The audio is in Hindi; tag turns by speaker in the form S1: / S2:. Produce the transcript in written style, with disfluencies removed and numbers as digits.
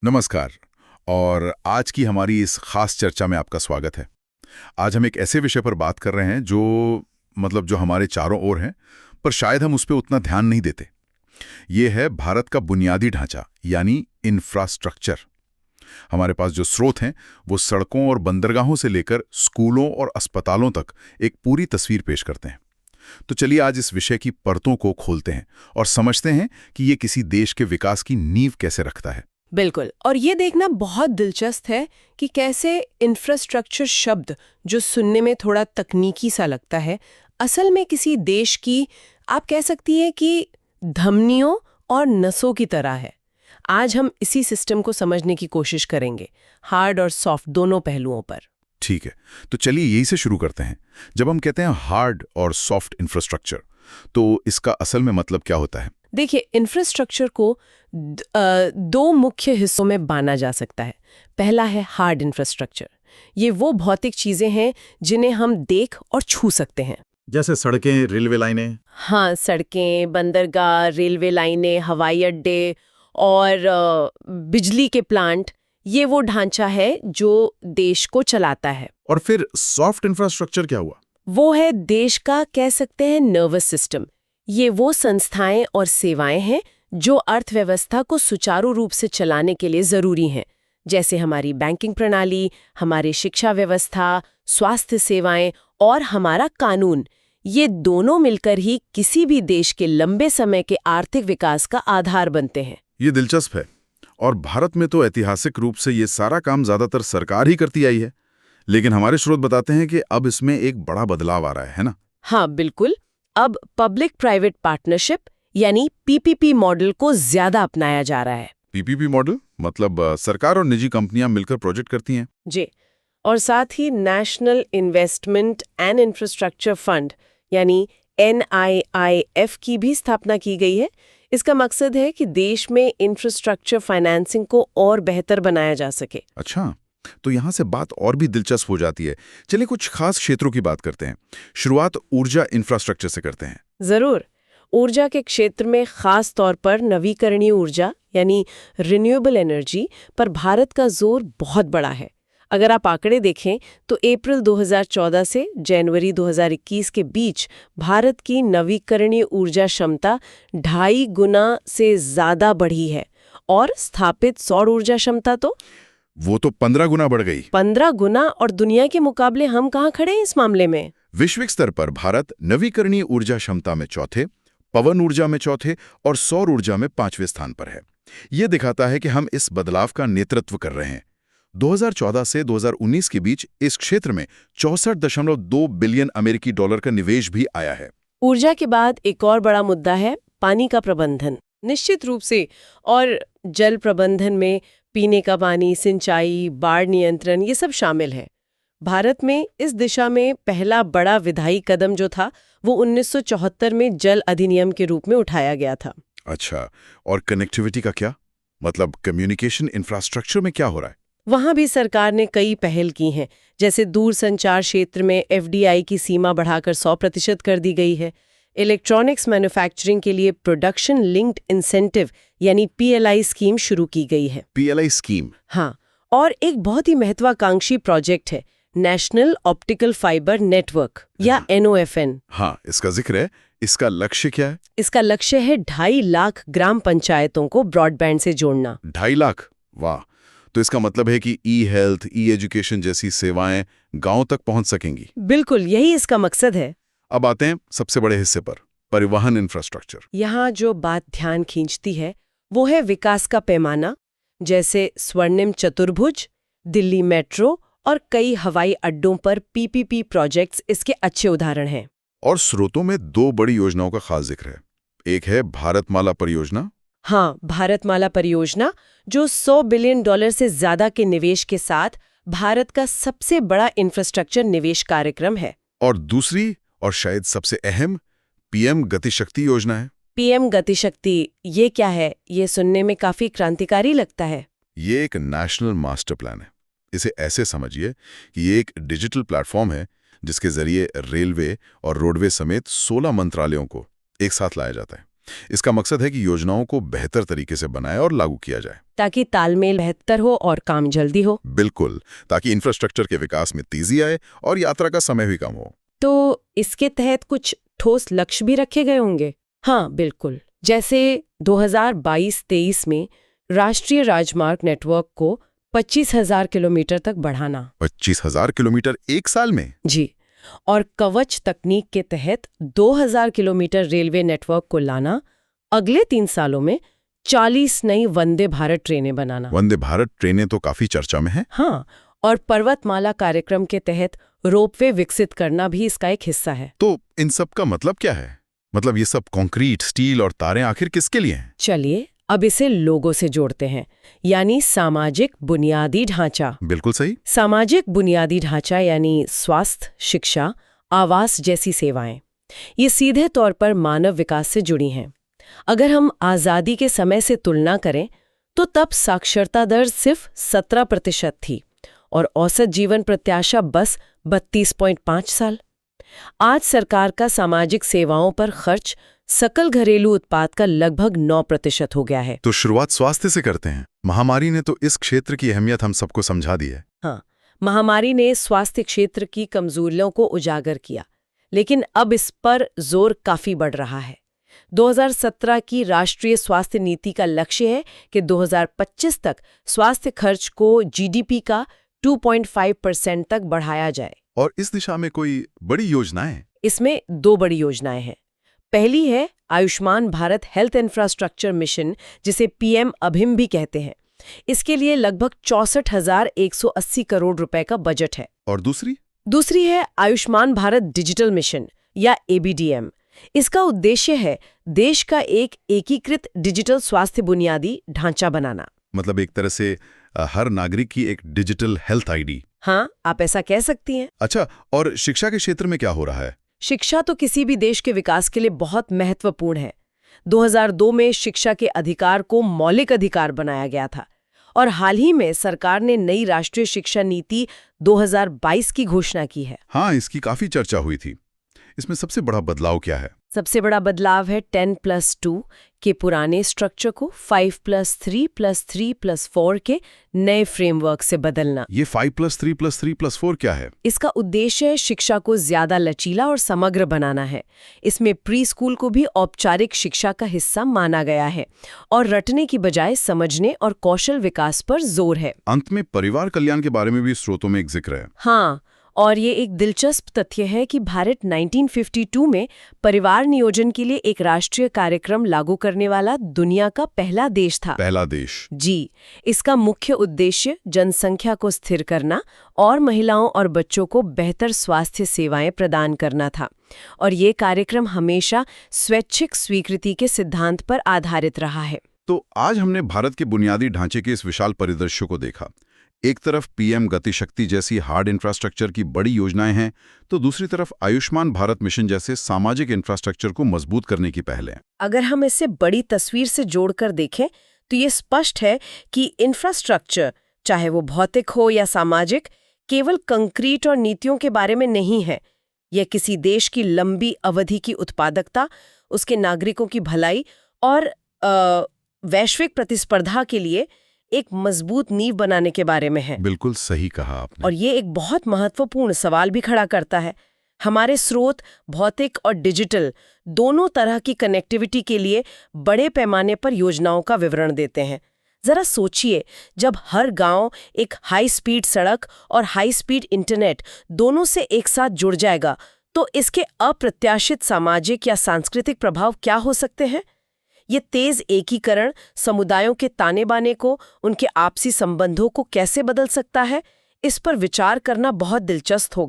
S1: नमस्कार। और आज की हमारी इस खास चर्चा में आपका स्वागत है। आज हम एक ऐसे विषय पर बात कर रहे हैं जो हमारे चारों ओर हैं, पर शायद हम उस पर उतना ध्यान नहीं देते। ये है भारत का बुनियादी ढांचा, यानी इंफ्रास्ट्रक्चर। हमारे पास जो स्रोत हैं वो सड़कों और बंदरगाहों से लेकर स्कूलों और अस्पतालों तक एक पूरी तस्वीर पेश करते हैं। तो चलिए आज इस विषय की परतों को खोलते हैं और समझते हैं कि ये किसी देश के विकास की नींव कैसे रखता है।
S2: बिल्कुल। और ये देखना बहुत दिलचस्प है कि कैसे इंफ्रास्ट्रक्चर शब्द, जो सुनने में थोड़ा तकनीकी सा लगता है, असल में किसी देश की, आप कह सकती हैं कि धमनियों और नसों की तरह है। आज हम इसी सिस्टम को समझने की कोशिश करेंगे, हार्ड और सॉफ्ट दोनों पहलुओं पर।
S1: ठीक है, तो चलिए यही से शुरू करते हैं। जब हम कहते हैं हार्ड और सॉफ्ट इंफ्रास्ट्रक्चर, तो इसका असल में मतलब क्या होता है?
S2: देखिए, इंफ्रास्ट्रक्चर को दो मुख्य हिस्सों में बांटा जा सकता है। पहला है हार्ड इंफ्रास्ट्रक्चर। ये वो भौतिक चीजें हैं जिन्हें हम देख और छू सकते हैं,
S3: जैसे सड़कें, रेलवे लाइनें।
S2: हाँ, सड़कें, बंदरगाह, रेलवे लाइनें, हवाई अड्डे और बिजली के प्लांट। ये वो ढांचा है जो देश को चलाता है।
S3: और फिर सॉफ्ट इंफ्रास्ट्रक्चर क्या हुआ?
S2: वो है देश का, कह सकते हैं, नर्वस सिस्टम। ये वो संस्थाएं और सेवाएं हैं जो अर्थव्यवस्था को सुचारू रूप से चलाने के लिए जरूरी हैं, जैसे हमारी बैंकिंग प्रणाली, हमारी शिक्षा व्यवस्था, स्वास्थ्य सेवाएं और हमारा कानून। ये दोनों मिलकर ही किसी भी देश के लंबे समय के आर्थिक विकास का आधार बनते हैं।
S3: ये दिलचस्प है। और भारत में तो ऐतिहासिक रूप से ये सारा काम ज्यादातर सरकार ही करती आई है, लेकिन हमारे स्रोत बताते हैं कि अब इसमें एक बड़ा बदलाव आ रहा है ना?
S2: हाँ, बिल्कुल। अब पब्लिक प्राइवेट पार्टनरशिप यानी पीपीपी मॉडल को ज्यादा अपनाया जा रहा है।
S3: पीपीपी मॉडल मतलब सरकार और निजी कंपनियां मिलकर प्रोजेक्ट करती हैं।
S2: जी। और साथ ही national investment and infrastructure fund यानी NIIF की भी स्थापना की गई है। इसका मकसद है कि देश में इंफ्रास्ट्रक्चर फाइनेंसिंग को और बेहतर बनाया जा सके।
S3: अच्छा, तो यहाँ से बात और भी दिलचस्प हो जाती है। चलिए कुछ खास क्षेत्रों की बात करते हैं। शुरुआत ऊर्जा इंफ्रास्ट्रक्चर से करते हैं।
S2: जरूर। ऊर्जा के क्षेत्र में खास तौर पर नवीकरणीय ऊर्जा यानी रिन्यूएबल एनर्जी पर भारत का जोर बहुत बड़ा है। अगर आप आंकड़े देखें तो अप्रैल 2014 से जनवरी 2021 के बीच भारत की नवीकरणीय ऊर्जा क्षमता 2.5 गुना से ज्यादा बढ़ी है, और स्थापित सौर ऊर्जा क्षमता तो
S3: वो तो 15 गुना बढ़ गई।
S2: 15 गुना। और दुनिया के मुकाबले हम कहाँ खड़े हैं इस मामले में?
S3: वैश्विक स्तर पर भारत नवीकरणीय ऊर्जा क्षमता में चौथे, पवन ऊर्जा में चौथे और सौर ऊर्जा में 5वें स्थान पर है। ये दिखाता है कि हम इस बदलाव का नेतृत्व कर रहे हैं। 2014 से 2019 के बीच इस क्षेत्र में 64.2 बिलियन अमेरिकी डॉलर का निवेश भी आया है।
S2: ऊर्जा के बाद एक और बड़ा मुद्दा है पानी का प्रबंधन। निश्चित रूप से। और जल प्रबंधन में पीने का पानी, सिंचाई, बाढ़ नियंत्रण, ये सब शामिल है। भारत में इस दिशा में पहला बड़ा विधायी कदम जो था वो 1974 में जल अधिनियम के रूप में उठाया गया था।
S3: अच्छा, और कनेक्टिविटी का क्या मतलब? कम्युनिकेशन इंफ्रास्ट्रक्चर में क्या हो रहा है?
S2: वहां भी सरकार ने कई पहल की हैं, जैसे दूर संचार क्षेत्र में FDI की सीमा बढ़ाकर 100% कर दी गई है। इलेक्ट्रॉनिक्स मैन्युफैक्चरिंग के लिए प्रोडक्शन लिंक्ड इंसेंटिव यानी PLI स्कीम शुरू की गई है।
S3: PLI scheme?
S2: हाँ। और एक बहुत ही महत्वाकांक्षी प्रोजेक्ट है नेशनल ऑप्टिकल फाइबर नेटवर्क या NOFN।
S3: हाँ, इसका जिक्र है। इसका लक्ष्य क्या है?
S2: इसका लक्ष्य है 2.5 लाख ग्राम पंचायतों को ब्रॉडबैंड से जोड़ना।
S3: 2.5 लाख? वाह! तो इसका मतलब है कि ई-हेल्थ, ई-एजुकेशन जैसी सेवाएं गांव तक पहुंच सकेंगी।
S2: बिल्कुल, यही इसका मकसद है।
S3: अब आते हैं सबसे बड़े हिस्से पर, परिवहन इंफ्रास्ट्रक्चर।
S2: यहाँ जो बात ध्यान खींचती है वो है विकास का पैमाना, जैसे स्वर्णिम चतुर्भुज, दिल्ली मेट्रो और कई हवाई अड्डों पर PPP प्रोजेक्ट्स इसके अच्छे उदाहरण हैं।
S3: और स्रोतों में 2 बड़ी योजनाओं का खास जिक्र है। एक है भारतमाला परियोजना।
S2: हाँ, भारतमाला परियोजना जो $100 बिलियन से ज्यादा के निवेश के साथ भारत का सबसे बड़ा इंफ्रास्ट्रक्चर निवेश कार्यक्रम है।
S3: और दूसरी और शायद सबसे अहम PM गतिशक्ति योजना है।
S2: PM गतिशक्ति, ये क्या है? ये सुनने में काफी क्रांतिकारी लगता है।
S3: ये एक नेशनल मास्टर प्लान है। इसे ऐसे समझिए कि ये एक डिजिटल प्लेटफॉर्म है जिसके जरिए रेलवे और रोडवे समेत 16 मंत्रालयों को एक साथ लाया जाता है। इसका मकसद है कि योजनाओं को बेहतर तरीके से बनाए और लागू किया जाए।
S2: ताकि तालमेल बेहतर हो और काम जल्दी हो।
S3: बिल्कुल, ताकि इंफ्रास्ट्रक्चर के विकास में तेजी आए और यात्रा का समय भी कम हो।
S2: तो इसके तहत कुछ ठोस लक्ष्य भी रखे गए होंगे? हाँ, बिल्कुल। जैसे 2022-23 में राष्ट्रीय राजमार्ग नेटवर्क को 25,000 किलोमीटर तक बढ़ाना।
S3: 25,000 किलोमीटर एक साल में?
S2: जी। और कवच तकनीक के तहत 2,000 किलोमीटर रेलवे नेटवर्क को लाना। अगले 3 सालों में 40 नई वंदे भारत ट्रेनें बनाना।
S3: वंदे भारत ट्रेनें तो काफी चर्चा में है।
S2: हाँ, और पर्वतमाला कार्यक्रम के तहत रोपवे विकसित करना भी इसका एक हिस्सा है।
S3: तो इन सब का मतलब क्या है? मतलब ये सब कंक्रीट, स्टील और तारें आखिर किसके लिए हैं?
S2: चलिए अब इसे लोगों से जोड़ते हैं, यानी सामाजिक बुनियादी ढांचा।
S3: बिल्कुल सही।
S2: सामाजिक बुनियादी ढांचा यानी स्वास्थ्य, शिक्षा, आवास जैसी सेवाएं। ये सीधे तौर पर मानव विकास से जुड़ी हैं। अगर हम आज़ादी के समय से तुलना करें तो तब साक्षरता दर सिर्फ 17% थी और औसत जीवन प्रत्याशा बस 32.5 साल। आज सरकार का सामाजिक सेवाओं पर खर्च सकल घरेलू उत्पाद का लगभग 9% हो गया है।
S3: तो शुरुआत स्वास्थ्य से करते हैं। महामारी ने तो इस क्षेत्र की अहमियत हम सबको समझा दी है।
S2: हाँ, महामारी ने स्वास्थ्य क्षेत्र की कमजोरियों को उजागर किया, लेकिन अब इस पर जोर काफी बढ़ रहा है। 2017 की राष्ट्रीय स्वास्थ्य नीति का लक्ष्य है कि 2025 तक स्वास्थ्य खर्च को जीडीपी का 2.5% तक बढ़ाया जाए।
S3: और इस दिशा में कोई बड़ी योजनाएं?
S2: इसमें 2 बड़ी योजनाएं हैं। पहली है Ayushman Bharat health infrastructure mission, जिसे पीएम अभिम भी कहते हैं। इसके लिए लगभग 64,180 करोड़ रुपए का बजट है।
S3: और
S2: दूसरी है आयुष्मान भारत डिजिटल मिशन या एबीडीएम। इसका उद्देश्य है देश का एक एकीकृत डिजिटल स्वास्थ्य बुनियादी ढांचा बनाना।
S3: मतलब एक तरह से हर नागरिक की एक डिजिटल हेल्थ आईडी।
S2: हाँ, आप ऐसा कह सकती हैं।
S3: अच्छा, और शिक्षा के क्षेत्र में क्या हो रहा है?
S2: शिक्षा तो किसी भी देश के विकास के लिए बहुत महत्वपूर्ण है। 2002 में शिक्षा के अधिकार को मौलिक अधिकार बनाया गया था और हाल ही में सरकार ने नई राष्ट्रीय शिक्षा नीति 2022 की घोषणा की है।
S3: हाँ, इसकी काफी चर्चा हुई थी। इसमें सबसे बड़ा बदलाव क्या है?
S2: सबसे बड़ा बदलाव है 10+2 के पुराने स्ट्रक्चर को 5+3+3+4 के नए फ्रेमवर्क से बदलना।
S3: ये 5+3+3+4 क्या है?
S2: इसका उद्देश्य है शिक्षा को ज्यादा लचीला और समग्र बनाना है। इसमें प्री स्कूल को भी औपचारिक शिक्षा का हिस्सा माना गया है और रटने की बजाय समझने और कौशल विकास पर जोर है।
S3: अंत में परिवार कल्याण के बारे में भी स्रोतों में एक जिक्र है।
S2: हाँ, और ये एक दिलचस्प तथ्य है कि भारत 1952 में परिवार नियोजन के लिए एक राष्ट्रीय कार्यक्रम लागू करने वाला दुनिया का पहला देश था।
S3: पहला देश?
S2: जी। इसका मुख्य उद्देश्य जनसंख्या को स्थिर करना और महिलाओं और बच्चों को बेहतर स्वास्थ्य सेवाएं प्रदान करना था। और ये कार्यक्रम हमेशा स्वैच्छिक स्वीकृति के सिद्धांत पर आधारित रहा है।
S3: तो आज हमने भारत के बुनियादी ढांचे के इस विशाल परिदृश्य को देखा। एक तरफ पीएम गति शक्ति जैसी हार्ड इंफ्रास्ट्रक्चर की बड़ी योजनाएं हैं, तो दूसरी तरफ आयुष्मान भारत मिशन जैसे सामाजिक इंफ्रास्ट्रक्चर को मजबूत करने की पहलें।
S2: अगर हम इसे बड़ी तस्वीर से जोड़कर देखें तो ये स्पष्ट है कि इंफ्रास्ट्रक्चर, चाहे वो भौतिक हो या सामाजिक, केवल कंक्रीट और नीतियों के बारे में नहीं है। यह किसी देश की लंबी अवधि की उत्पादकता, उसके नागरिकों की भलाई और वैश्विक प्रतिस्पर्धा के लिए एक मजबूत नींव बनाने के बारे में है।
S3: बिल्कुल सही कहा आपने।
S2: और ये एक बहुत महत्वपूर्ण सवाल भी खड़ा करता है। हमारे स्रोत भौतिक और डिजिटल दोनों तरह की कनेक्टिविटी के लिए बड़े पैमाने पर योजनाओं का विवरण देते हैं। जरा सोचिए, जब हर गांव एक हाई स्पीड सड़क और हाई स्पीड इंटरनेट दोनों से एक साथ जुड़ जाएगा, तो इसके अप्रत्याशित सामाजिक या सांस्कृतिक प्रभाव क्या हो सकते हैं? ये तेज एकीकरण समुदायों के ताने बाने को, उनके आपसी संबंधों को कैसे बदल सकता है? इस पर विचार करना बहुत दिलचस्प होगा।